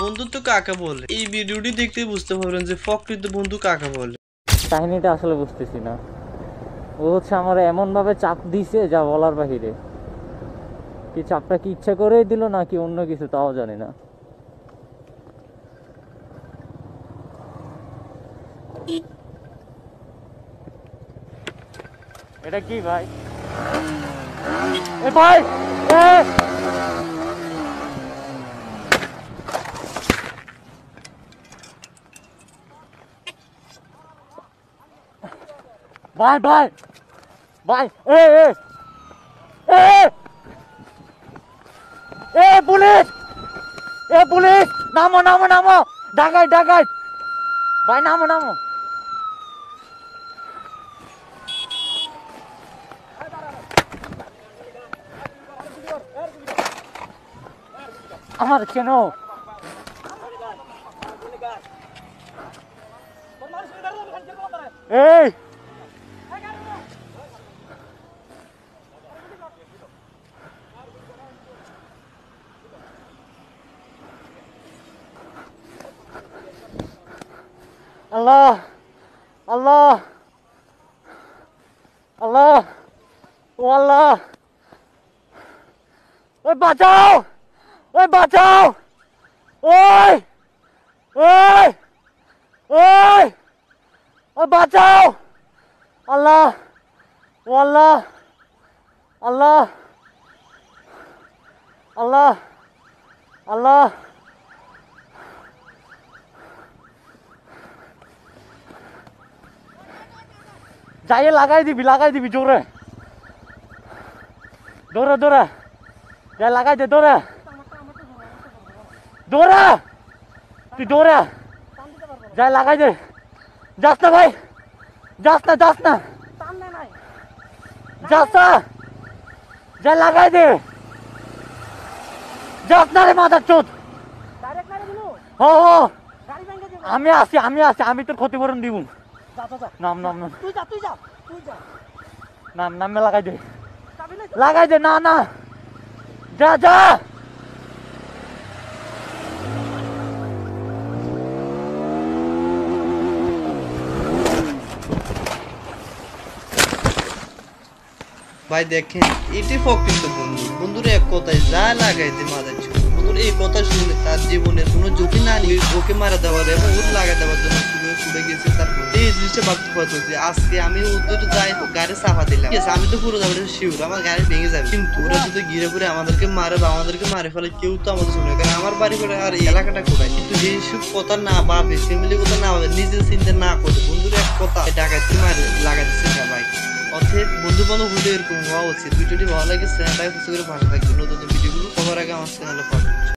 বন্ধুত্ব কাকে বলে? এই ভিডিওটি দেখতে বুঝতে পারবেন যে প্রকৃত বন্ধু কাকে বলে। কাহিনীটা আসলে বুঝতেছি না। ও হচ্ছে আমার এমন ভাবে চাপ দিছে যা বলার বাহিরে। কি চাপটা কি ইচ্ছা করেই দিল নাকি অন্য কিছু তাও জানি না। এটা কি ভাই? এ ভাই ভাই ভাই ভাই পুলিশ পুলিশ নামো নামো নামো ডাকাই ডাকাই ভাই নামো নামো আমার কেন এই আল্লাহ আল্লাহ আল্লাহ ও আল্লাহ ওই বাঁচাও ওই বাঁচাও ওই ওই ওই ওই বাঁচাও আল্লাহ ও আল্লাহ আল্লাহ আল্লাহ আল্লাহ যাইয়ে লাগাই দিবি জোরে দৌড়া দৌড়া যাই লাগাই দে দৌড়া দৌড়া তুই দৌড়া যাই লাগাই দে যাস না ভাই যাস না যাস না যাই লাগাই দে যাস না রে মাথার চোদ আমি আসি আমি তোর ক্ষতিপূরণ দিব নাম নাম নাম নাম নামে লাগাই দে না না যা যা ভাই দেখেন এটি প্রকৃত বন্ধু। বন্ধুর এক কথায় যা লাগাইতে মারা ছিল। বন্ধুর এই কথা শুনে তার জীবনের কোনো ঝুঁকি না নিয়ে ওকে মারা দেওয়ার এবং ওর লাগাই দেওয়ার জন্য ছুটে গেছে। তারপর এই জিনিসটা ভাবতে পারতেছি আজকে আমি ওদের যাই গাড়ি চাপা দিলাম, ঠিক আছে, আমি তো পুরো যাবো শিওর আমার গাড়ি ভেঙে যাবে, কিন্তু ওরা যদি ঘিরে ঘুরে আমাদেরকে মারে বা আমাদেরকে মারে ফেলে কেউ তো আমাদের শুনে, কারণ আমার বাড়ি করে আর এই এলাকাটা কোথায়। কিন্তু যেসব কথা না ভাবে, ফ্যামিলি কথা না ভাবে, নিজের চিন্তা না করে বন্ধুর এক কথা ডাকাতি মারে লাগাই দিচ্ছে ভাই। অর্থাৎ বন্ধু বান্ধব হলে এরকম হওয়া উচিত। ভিডিওটি ভালো লাগে চ্যানেলটাকে কিছু করে ভালো থাকবে। নতুন ভিডিওগুলো সবার আগে আমার চ্যানেলে পাবেন।